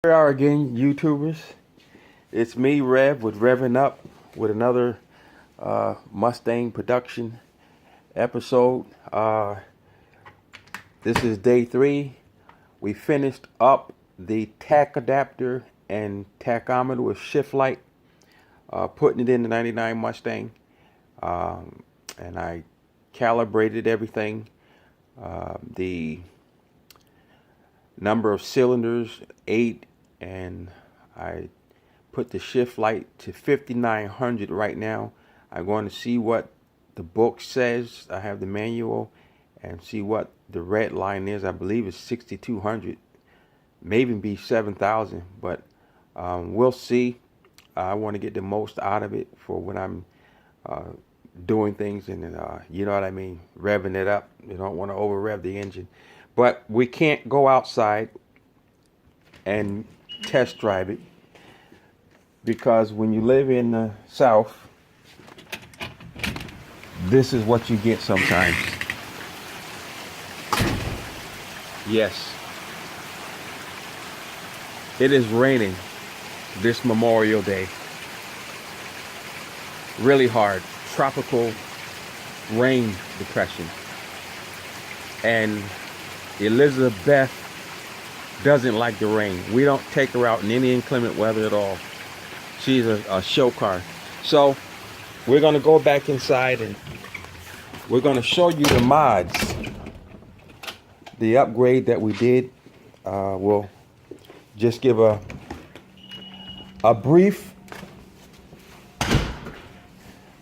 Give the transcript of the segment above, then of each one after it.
Here we are again, YouTubers. It's me, Rev, with Revving Up with another Mustang production episode. This is day 3. We finished up the tach adapter and tachometer with shift light, putting it in the 99 Mustang, and I calibrated everything. The number of cylinders, 8, and I put the shift light to 5900 right now. I'm going to see what the book says. I have the manual and see what the red line is. I believe it's 6200, maybe be 7000, but we'll see. I want to get the most out of it for when I'm doing things, and you know what I mean, revving it up. You don't want to over rev the engine, but we can't go outside and test drive it, because when you live in the South, this is what you get sometimes. Yes, it is raining this Memorial Day. Really hard. Tropical rain depression. And Elizabeth doesn't like the rain. We don't take her out in any inclement weather at all. She's a show car. So we're going to go back inside and we're going to show you the mods, the upgrade that we did. We'll just give a brief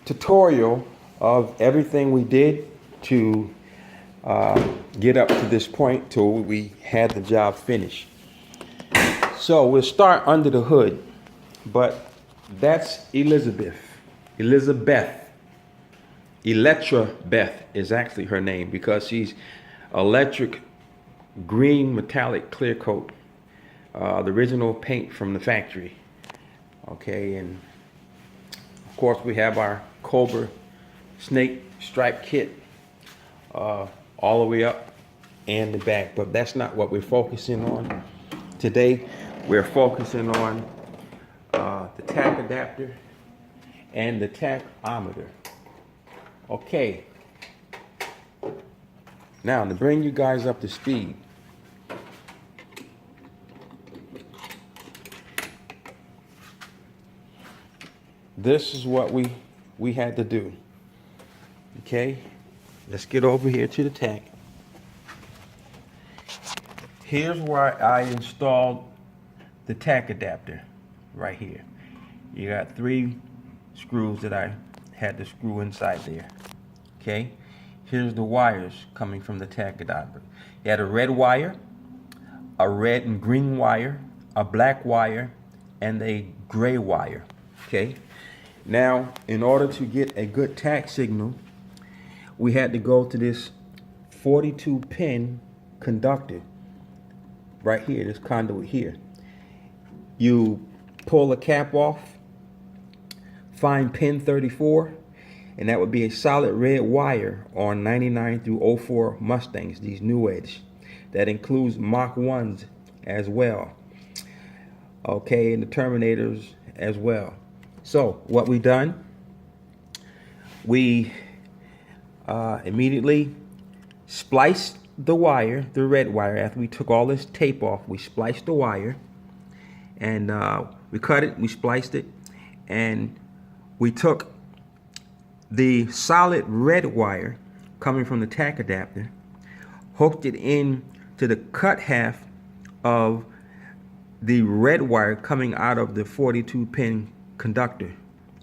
tutorial of everything we did to get up to this point till we had the job finished. So we'll start under the hood, but that's Electrabeth is actually her name, because she's electric green metallic clear coat, the original paint from the factory. Okay, and of course we have our Cobra snake stripe kit all the way up and the back, but that's not what we're focusing on today. We're focusing on the tach adapter and the tachometer. Okay, now to bring you guys up to speed, this is what we had to do. Okay, let's get over here to the tach. Here's where I installed the tach adapter, right here. You got 3 screws that I had to screw inside there. Okay, here's the wires coming from the tach adapter. You had a red wire, a red and green wire, a black wire, and a gray wire. Okay, now in order to get a good tach signal, we had to go to this 42 pin conductor right here, this conduit here. You pull the cap off, find pin 34, and that would be a solid red wire on 99 through 04 Mustangs, these new edge. That includes Mach 1s as well. Okay, and the Terminators as well. So what we done, we immediately spliced the wire, the red wire. After we took all this tape off, we spliced the wire, and we cut it, we spliced it, and we took the solid red wire coming from the tach adapter, hooked it in to the cut half of the red wire coming out of the 42 pin conductor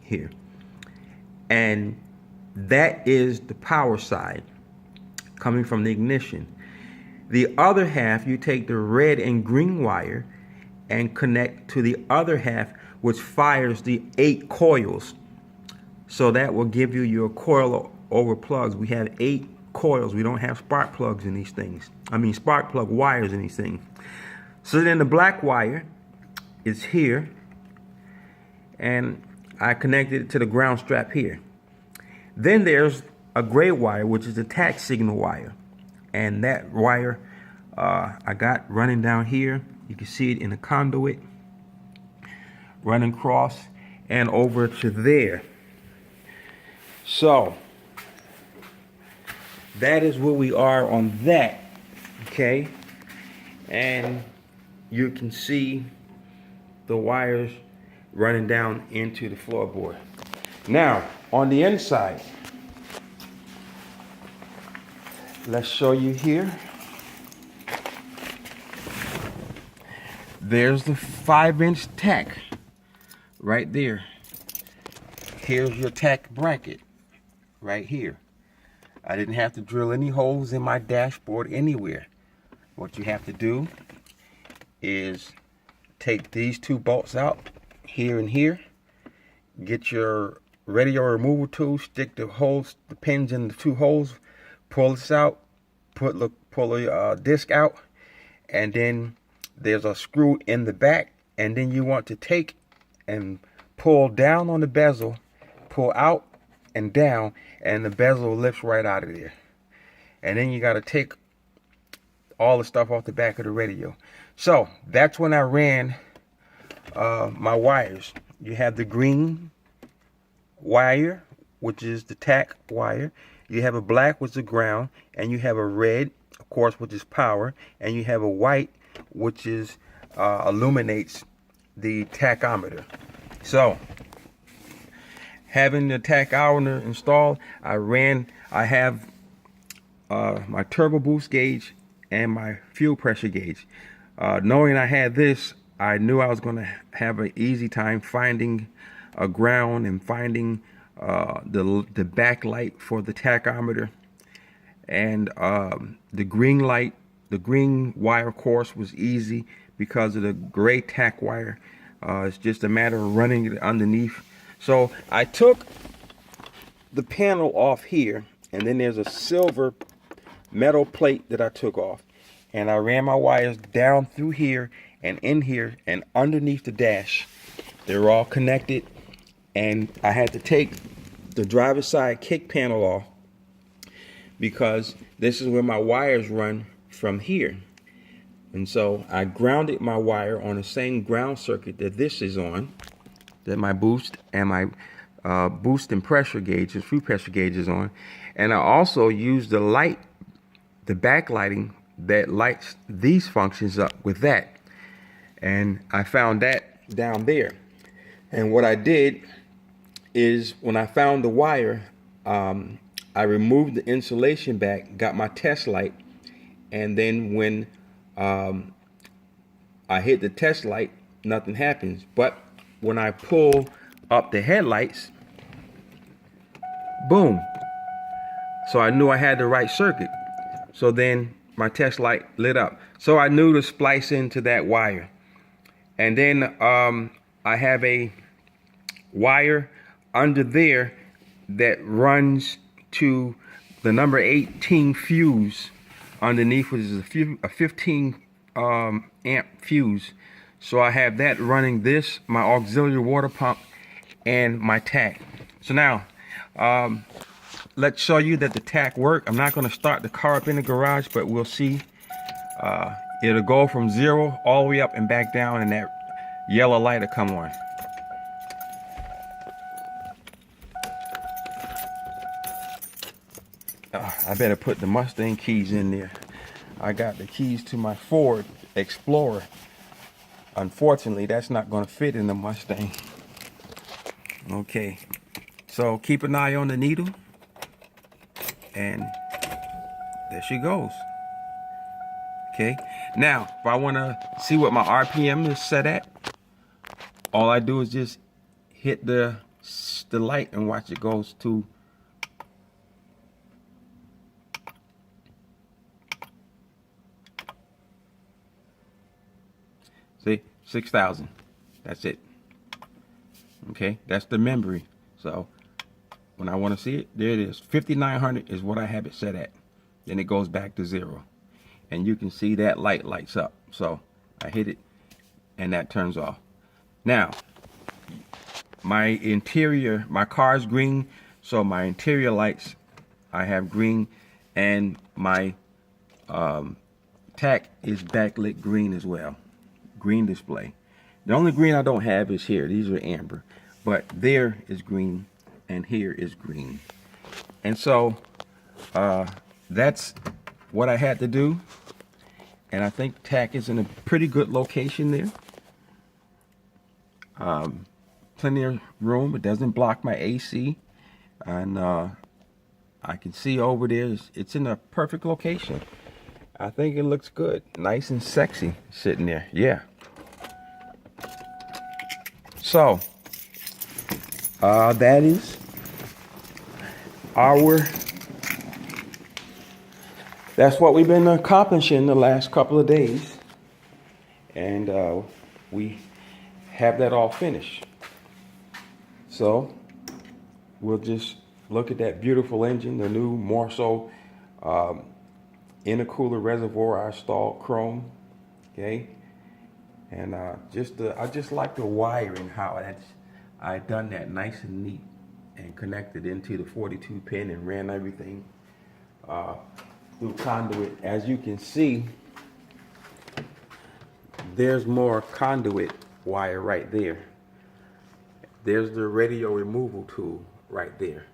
here, and that is the power side coming from the ignition. The other half, you take the red and green wire and connect to the other half, which fires the 8 coils. So that will give you your coil over plugs. We have 8 coils. We don't have spark plugs in these things. I mean spark plug wires in these things. So then the black wire is here, and I connected it to the ground strap here. Then there's a gray wire, which is the tach signal wire, and that wire I got running down here You can see it in the conduit running across and over to there. So that is where we are on that. Okay, and you can see the wires running down into the floorboard. Now on the inside, let's show you here. There's the 5-inch tach right there. Here's your tach bracket right here. I didn't have to drill any holes in my dashboard anywhere. What you have to do is take these 2 bolts out, here and here. Get your radio removal tool, stick the holes, the pins in the 2 holes, pull this out, pull the disc out, and then there's a screw in the back, and then you want to take and pull down on the bezel, pull out and down, and the bezel lifts right out of there. And then you got to take all the stuff off the back of the radio. So that's when I ran my wires. You have the green wire, which is the tach wire. You have a black, which is ground, and you have a red, of course, which is power, and you have a white, which is illuminates the tachometer. So having the tachometer installed, I have my turbo boost gauge and my fuel pressure gauge. Knowing I had this, I knew I was going to have an easy time finding a ground and finding the backlight for the tachometer. And the green light, the green wire course was easy because of the gray tach wire. It's just a matter of running it underneath. So I took the panel off here, and then there's a silver metal plate that I took off, and I ran my wires down through here and in here and underneath the dash. They're all connected, and I had to take the driver's side kick panel off because this is where my wires run from here. And so I grounded my wire on the same ground circuit that this is on, that my boost and my boost and pressure gauges, fuel pressure gauge is on. And I also used the light, the backlighting that lights these functions up with that. And I found that down there. And what I did is when I found the wire, I removed the insulation back, got my test light, and then when I hit the test light, nothing happens. But when I pull up the headlights, boom. So I knew I had the right circuit. So then my test light lit up. So I knew to splice into that wire. And then I have a wire under there that runs to the number 18 fuse underneath, which is a 15 amp fuse. So I have that running this, my auxiliary water pump, and my tach. So now let's show you that the tach work. I'm not going to start the car up in the garage, but we'll see. It'll go from 0 all the way up and back down, and that yellow light will come on. I better put the Mustang keys in there. I got the keys to my Ford Explorer. Unfortunately, that's not going to fit in the Mustang. Okay, so keep an eye on the needle, and there she goes. Okay, now if I want to see what my RPM is set at, all I do is just hit the light and watch it goes to 6,000. That's it. Okay, that's the memory. So when I want to see it, there it is. 5,900 is what I have it set at. Then it goes back to 0. And you can see that light lights up. So I hit it and that turns off. Now, my interior, my car's green, so my interior lights, I have green, and my tach is backlit green as well. green display. The only green I don't have is here. These are amber. But there is green and here is green. And so that's what I had to do. And I think tach is in a pretty good location there. Plenty of room. It doesn't block my AC. And I can see over there, it's in a perfect location. I think it looks good. Nice and sexy sitting there. Yeah. So, that is that's what we've been accomplishing the last couple of days. And we have that all finished. So, we'll just look at that beautiful engine, the new Morso intercooler reservoir I installed chrome. Okay. And I just like the wiring, how I done that nice and neat and connected into the 42 pin and ran everything through conduit. As you can see, there's more conduit wire right there. There's the radio removal tool right there.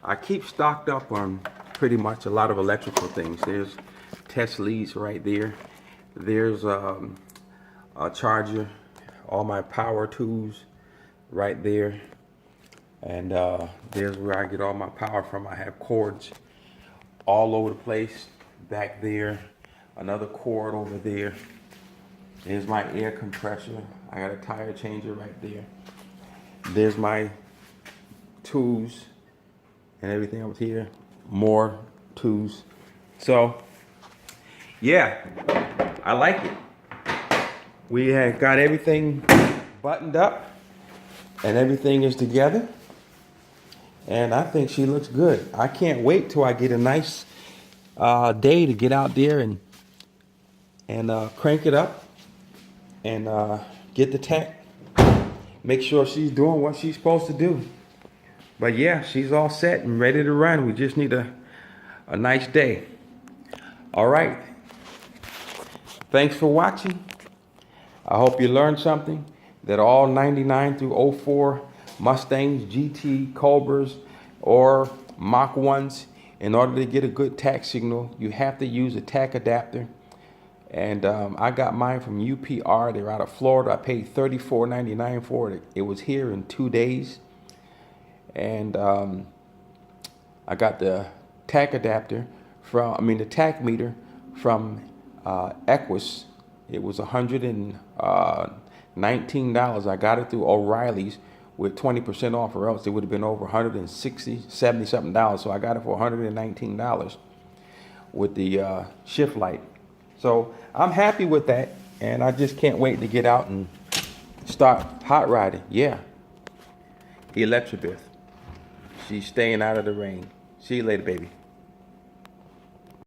I keep stocked up on pretty much a lot of electrical things. There's test leads right there. There's a charger, all my power tools right there. And there's where I get all my power from. I have cords all over the place back there. Another cord over there. There's my air compressor. I got a tire changer right there. There's my tools and everything over here. More tools. So, yeah, I like it. We have got everything buttoned up and everything is together. And I think she looks good. I can't wait till I get a nice day to get out there and crank it up and get the tach. Make sure she's doing what she's supposed to do. But yeah, she's all set and ready to run. We just need a nice day. All right. Thanks for watching. I hope you learned something, that all 99 through 04 Mustangs, GT, Cobras, or Mach 1s, in order to get a good tach signal, you have to use a tach adapter. And I got mine from UPR. They're out of Florida. I paid $34.99 for it. It was here in 2 days. And I got the tach adapter the tach meter from Equus. It was $119. I got it through O'Reilly's with 20% off, or else it would have been over $160, $70 something. So I got it for $119 with the shift light. So I'm happy with that, and I just can't wait to get out and start hot riding. Yeah. Electrabeth. She's staying out of the rain. See you later, baby.